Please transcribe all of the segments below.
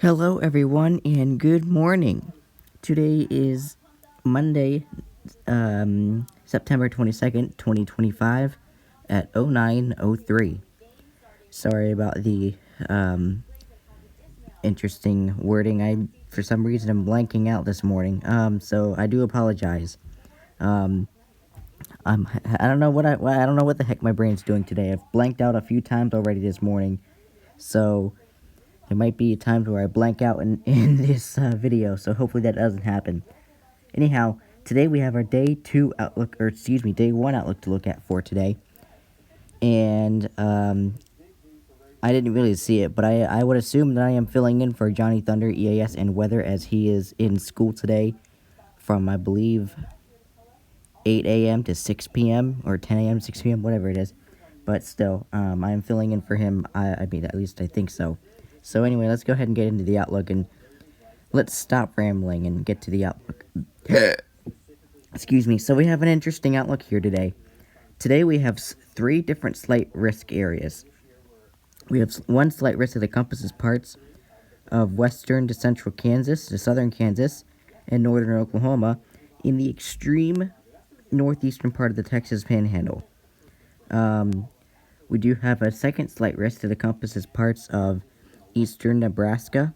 Hello, everyone, and good morning. Today is Monday, September 22nd, 2025, at 09:03. Sorry about the interesting wording. For some reason, I'm blanking out this morning. So I do apologize. Um, I don't know I don't know what the heck my brain's doing today. I've blanked out a few times already this morning, so there might be times where I blank out in this video, so hopefully that doesn't happen. Anyhow, today we have our day 2 outlook, or excuse me, day 1 outlook to look at for today. And, I didn't really see it, but I would assume that I am filling in for Johnny Thunder, EAS, and Weather as he is in school today from, I believe, 8 a.m. to 6 p.m., or 10 a.m. to 6 p.m., whatever it is. But still, I am filling in for him. I mean, at least I think so. So anyway, let's go ahead and get into the outlook, and let's stop rambling and get to the outlook. Excuse me. So we have an interesting outlook here today. Today we have 3 different slight risk areas. We have one slight risk that encompasses parts of western to central Kansas, to southern Kansas, and northern Oklahoma, in the extreme northeastern part of the Texas Panhandle. We do have a second slight risk that encompasses parts of eastern Nebraska,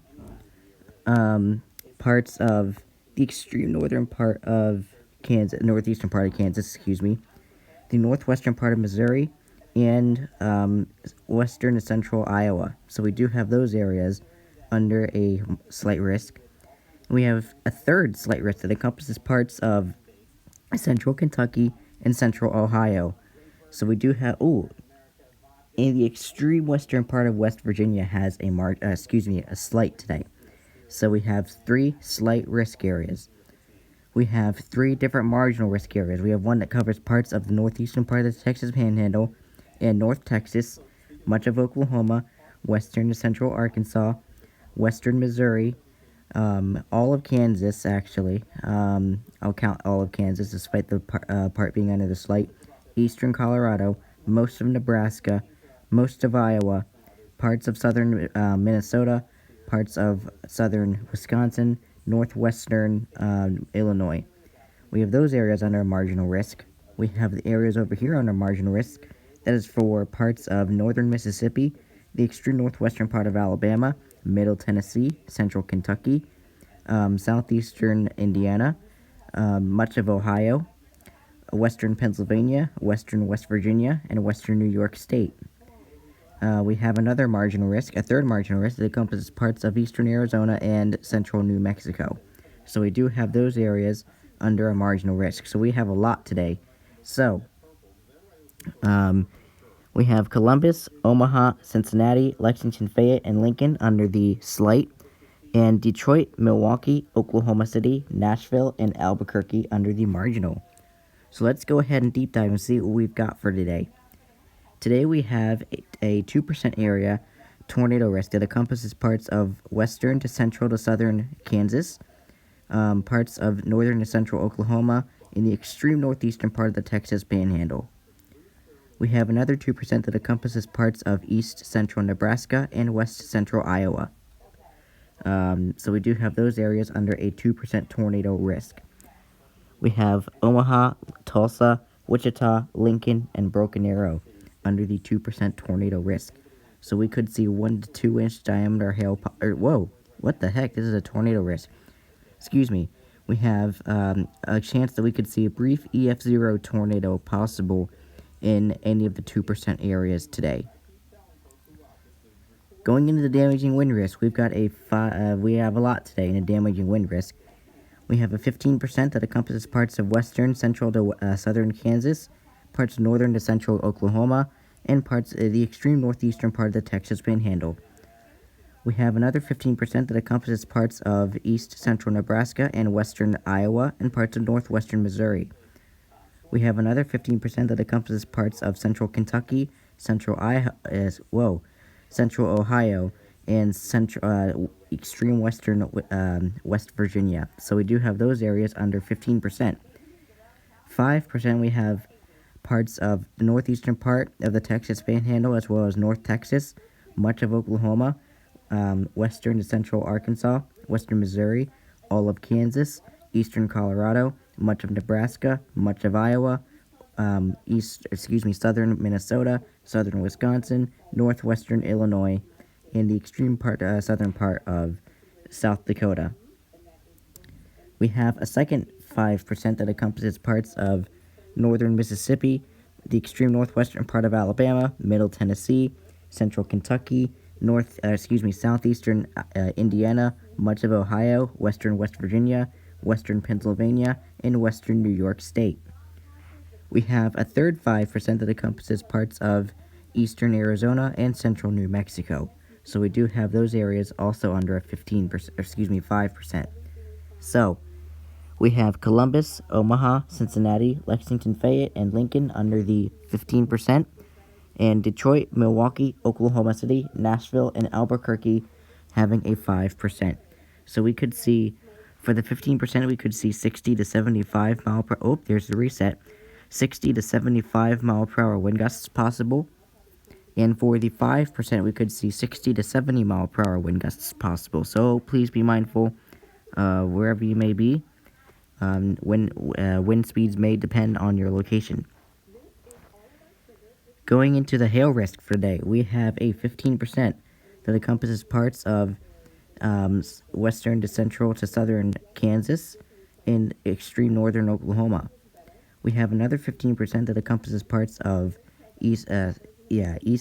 parts of the extreme northern part of Kansas, northeastern part of Kansas, excuse me, the northwestern part of Missouri, and western and central Iowa. So we do have those areas under a slight risk. We have a third slight risk that encompasses parts of central Kentucky and central Ohio. So we do have, in the extreme western part of West Virginia has a slight today. So we have 3 slight risk areas. We have 3 different marginal risk areas. We have one that covers parts of the northeastern part of the Texas Panhandle and North Texas, much of Oklahoma, western to central Arkansas, western Missouri, all of Kansas, actually. I'll count all of Kansas, despite the part being under the slight. Eastern Colorado, most of Nebraska, most of Iowa, parts of southern Minnesota, parts of southern Wisconsin, northwestern Illinois. We have those areas under marginal risk. We have the areas over here under marginal risk. That is for parts of northern Mississippi, the extreme northwestern part of Alabama, middle Tennessee, central Kentucky, southeastern Indiana, much of Ohio, western Pennsylvania, western West Virginia, and western New York State. We have another marginal risk, a third marginal risk that encompasses parts of eastern Arizona and central New Mexico. So we do have those areas under a marginal risk. So we have a lot today. So, we have Columbus, Omaha, Cincinnati, Lexington, Fayette, and Lincoln under the slight, and Detroit, Milwaukee, Oklahoma City, Nashville, and Albuquerque under the marginal. So let's go ahead and deep dive and see what we've got for today. Today we have a 2% area tornado risk that encompasses parts of western to central to southern Kansas, parts of northern to central Oklahoma, in the extreme northeastern part of the Texas Panhandle. We have another 2% that encompasses parts of east central Nebraska and west central Iowa. So we do have those areas under a 2% tornado risk. We have Omaha, Tulsa, Wichita, Lincoln, and Broken Arrow under the 2% tornado risk. So we could see 1 to 2 inch diameter hail. Whoa, what the heck? This is a tornado risk. Excuse me. We have a chance that we could see a brief EF0 tornado possible in any of the 2% areas today. Going into the damaging wind risk, we've got we have a lot today in a damaging wind risk. We have a 15% that encompasses parts of western, central to southern Kansas, parts of northern to central Oklahoma, and parts of the extreme northeastern part of the Texas Panhandle. We have another 15% that encompasses parts of east central Nebraska and western Iowa, and parts of northwestern Missouri. We have another 15% that encompasses parts of central Kentucky, central Ohio, and central extreme western West Virginia. So we do have those areas under 15%. 5% we have parts of the northeastern part of the Texas Panhandle, as well as North Texas, much of Oklahoma, western to central Arkansas, western Missouri, all of Kansas, eastern Colorado, much of Nebraska, much of Iowa, southern Minnesota, southern Wisconsin, northwestern Illinois, and the extreme southern part of South Dakota. We have a second 5% that encompasses parts of northern Mississippi, the extreme northwestern part of Alabama, middle Tennessee, central Kentucky, southeastern Indiana, much of Ohio, western West Virginia, western Pennsylvania, and western New York State. We have a third 5% that encompasses parts of eastern Arizona and central New Mexico. So we do have those areas also under a 5%. So we have Columbus, Omaha, Cincinnati, Lexington, Fayette, and Lincoln under the 15%, and Detroit, Milwaukee, Oklahoma City, Nashville, and Albuquerque having a 5%. So we could see, for the 15%, we could see 60 to 75 mile per, there's the reset, 60 to 75 mile per hour wind gusts possible. And for the 5%, we could see 60 to 70 mile per hour wind gusts possible. So please be mindful wherever you may be. When wind speeds may depend on your location. Going into the hail risk for today, we have a 15% that encompasses parts of western to central to southern Kansas and extreme northern Oklahoma. We have another 15% that encompasses parts of east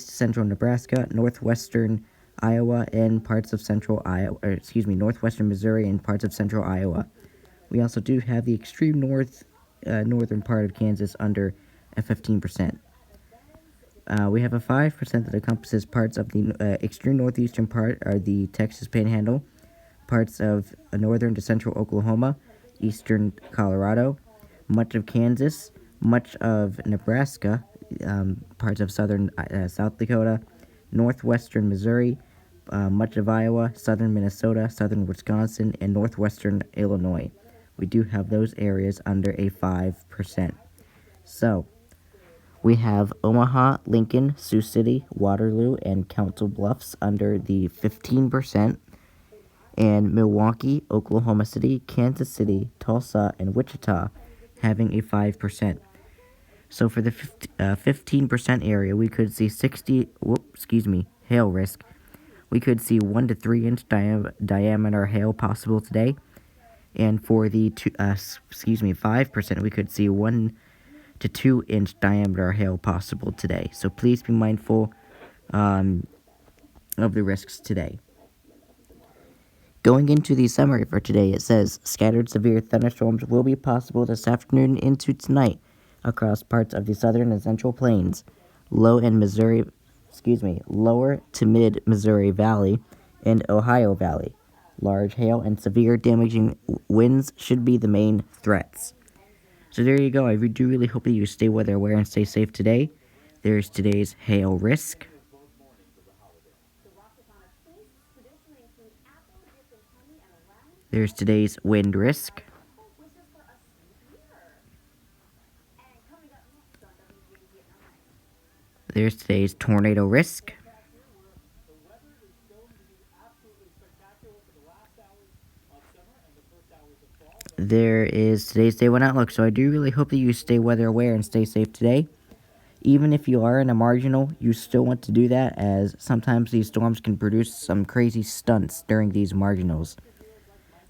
central Nebraska, northwestern Iowa, and parts of northwestern Missouri and parts of central Iowa. We also do have the extreme northern part of Kansas under a 15%. We have a 5% that encompasses parts of the extreme northeastern part of the Texas Panhandle, parts of northern to central Oklahoma, eastern Colorado, much of Kansas, much of Nebraska, parts of southern South Dakota, northwestern Missouri, much of Iowa, southern Minnesota, southern Wisconsin, and northwestern Illinois. We do have those areas under a 5%. So we have Omaha, Lincoln, Sioux City, Waterloo, and Council Bluffs under the 15%, and Milwaukee, Oklahoma City, Kansas City, Tulsa, and Wichita having a 5%. So for the 15% area, we could see hail risk. We could see 1 to 3 inch diameter hail possible today. And for the 5%, we could see 1 to 2 inch diameter hail possible today. So please be mindful of the risks today. Going into the summary for today, it says scattered severe thunderstorms will be possible this afternoon into tonight across parts of the southern and central plains, lower to mid Missouri Valley and Ohio Valley. Large hail and severe damaging winds should be the main threats. So there you go. I do really hope that you stay weather aware and stay safe today. There's today's hail risk. There's today's wind risk. There's today's tornado risk. There is today's Day 1 outlook, so I do really hope that you stay weather aware and stay safe today. Even if you are in a marginal, you still want to do that, as sometimes these storms can produce some crazy stunts during these marginals.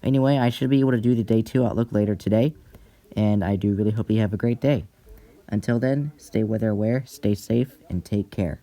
Anyway, I should be able to do the Day 2 outlook later today, and I do really hope you have a great day. Until then, stay weather aware, stay safe, and take care.